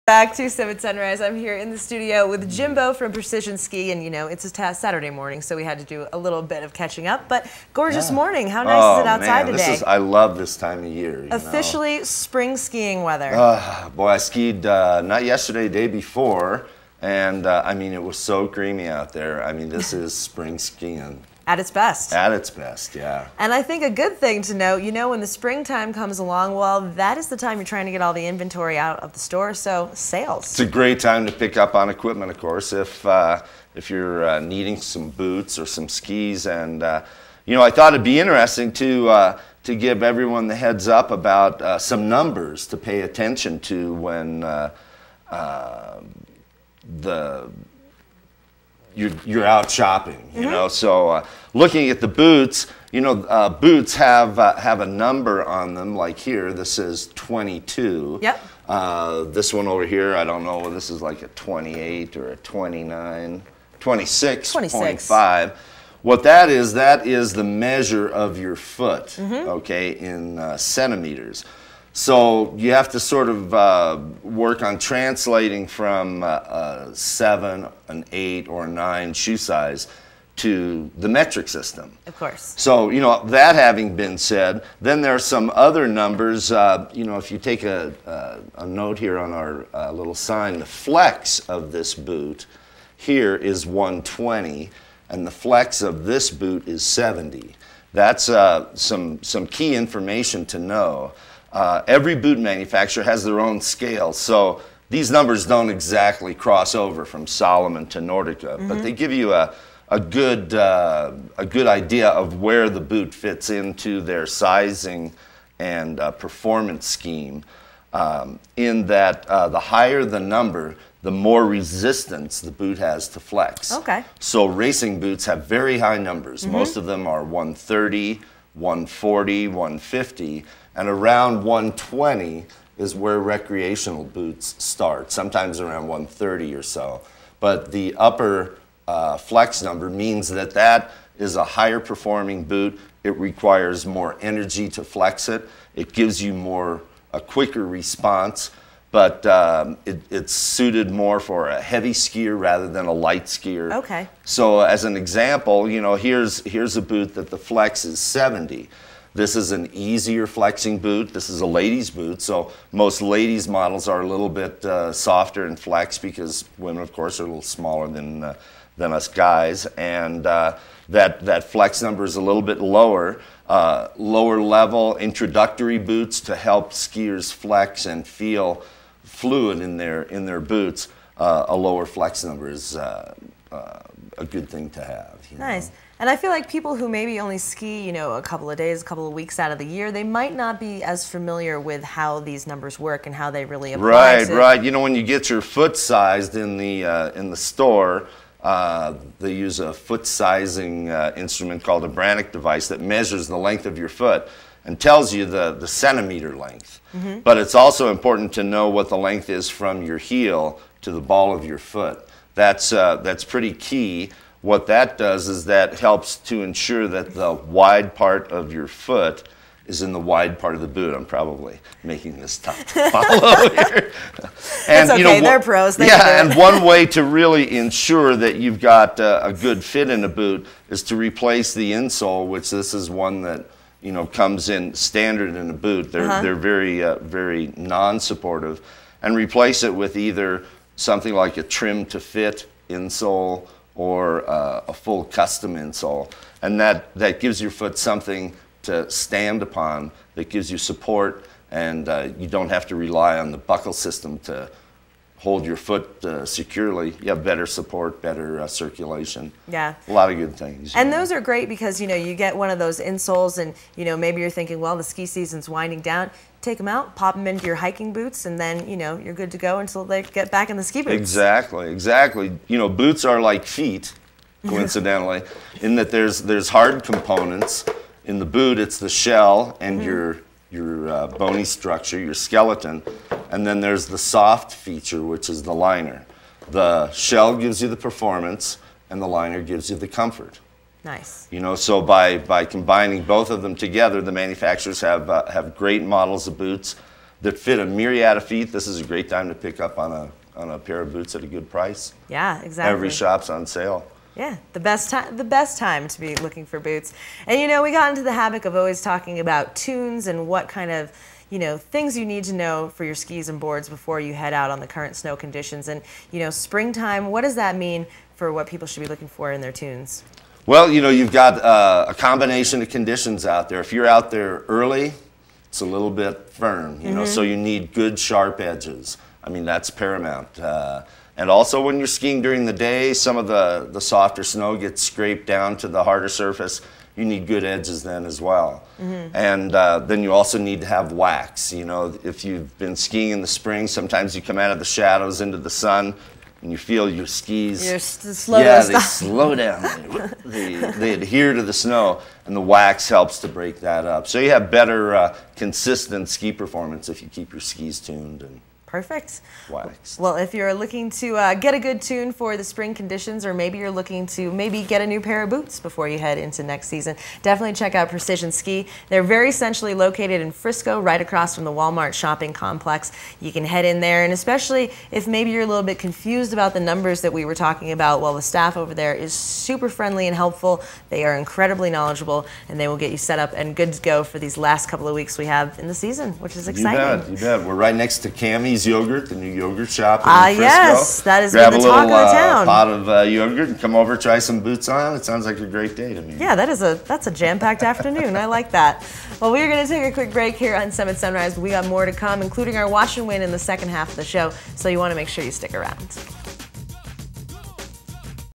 Back to 7 Sunrise. I'm here in the studio with Jimbo from Precision Ski, and you know it's a Saturday morning, so we had to do a little bit of catching up. But gorgeous morning. How nice is it outside today? I love this time of year. Officially spring skiing weather. Boy, I skied not yesterday, day before, and I mean it was so creamy out there. I mean this is spring skiing. At its best. At its best, yeah. And I think a good thing to note, you know, when the springtime comes along, well, that is the time you're trying to get all the inventory out of the store, so sales. It's a great time to pick up on equipment, of course, if you're needing some boots or some skis. And, you know, I thought it'd be interesting to give everyone the heads up about some numbers to pay attention to when you're out shopping, you know. So looking at the boots, you know, boots have a number on them. Like here, this is 22. Yep. This one over here, I don't know. This is like a 28 or a 29, 26.5. What that is the measure of your foot, okay, in centimeters. So you have to sort of work on translating from a 7, an 8, or a 9 shoe size to the metric system. Of course. So, you know, that having been said, then there are some other numbers. You know, if you take a note here on our little sign, the flex of this boot here is 120, and the flex of this boot is 70. That's some key information to know. Every boot manufacturer has their own scale, so these numbers don't exactly cross over from Salomon to Nordica, but they give you a good idea of where the boot fits into their sizing and performance scheme. In that the higher the number, the more resistance the boot has to flex. Okay. So racing boots have very high numbers. Most of them are 130, 140, 150. And around 120 is where recreational boots start, sometimes around 130 or so. But the upper flex number means that that is a higher performing boot. It requires more energy to flex it. It gives you a quicker response, but it's suited more for a heavy skier rather than a light skier. Okay. So as an example, you know, here's a boot that the flex is 70. This is an easier flexing boot. This is a ladies' boot, so most ladies' models are a little bit softer in flex because women, of course, are a little smaller than us guys, and that flex number is a little bit lower. Lower level introductory boots to help skiers flex and feel fluid in their boots. A lower flex number is a good thing to have. You know? Nice. And I feel like people who maybe only ski, you know, a couple of days, a couple of weeks out of the year, they might not be as familiar with how these numbers work and how they really apply. Right. You know, when you get your foot sized in the store, they use a foot sizing instrument called a Brannock device that measures the length of your foot and tells you the centimeter length. But it's also important to know what the length is from your heel to the ball of your foot. That's pretty key. What that does is that helps to ensure that the wide part of your foot is in the wide part of the boot. I'm probably making this tough to follow here. And, it's okay, you know, they're pros. And one way to really ensure that you've got a good fit in a boot is to replace the insole, which this is one that, you know, comes in standard in a boot. They're very non-supportive, and replace it with either something like a trim-to-fit insole or a full custom insole, and that gives your foot something to stand upon, that gives you support, and you don't have to rely on the buckle system to hold your foot securely. You have better support, better circulation. Yeah. A lot of good things. And those are great because, you know, you get one of those insoles and, you know, maybe you're thinking, well, the ski season's winding down. Take them out, pop them into your hiking boots, and then, you know, you're good to go until they get back in the ski boots. Exactly. You know, boots are like feet, coincidentally, in that there's hard components. In the boot, it's the shell and your bony structure, your skeleton, and then there's the soft feature, which is the liner. The shell gives you the performance, and the liner gives you the comfort. Nice. You know, so by combining both of them together, the manufacturers have great models of boots that fit a myriad of feet, this is a great time to pick up on a pair of boots at a good price. Yeah, exactly. Every shop's on sale. Yeah, the best time to be looking for boots. And you know, we got into the habit of always talking about tunes and what kind of, you know, things you need to know for your skis and boards before you head out on the current snow conditions. And you know, springtime, what does that mean for what people should be looking for in their tunes? Well, you know, you've got a combination of conditions out there. If you're out there early, it's a little bit firm, you know, so you need good sharp edges. I mean, that's paramount. And also when you're skiing during the day, some of the softer snow gets scraped down to the harder surface. You need good edges then as well. And then you also need to have wax. You know, if you've been skiing in the spring, sometimes you come out of the shadows into the sun and you feel your skis. You're slow they slow down. They adhere to the snow, and the wax helps to break that up. So you have better consistent ski performance if you keep your skis tuned and perfect. waxed. Well, if you're looking to get a good tune for the spring conditions, or maybe you're looking to get a new pair of boots before you head into next season, definitely check out Precision Ski. They're very centrally located in Frisco, right across from the Walmart shopping complex. You can head in there, and especially if maybe you're a little bit confused about the numbers that we were talking about, well, the staff over there is super friendly and helpful. They are incredibly knowledgeable, and they will get you set up and good to go for these last couple of weeks we have in the season, which is exciting. You bet. We're right next to Cammy's Yogurt, the new yogurt shop in Frisco. Yes, that is Grab the a talk little of the town. pot of yogurt and come over, try some boots on. It sounds like a great day to me. Yeah, that's a jam-packed afternoon. I like that. Well, we are going to take a quick break here on Summit Sunrise, but we got more to come, including our Watch and Win in the second half of the show, so you want to make sure you stick around.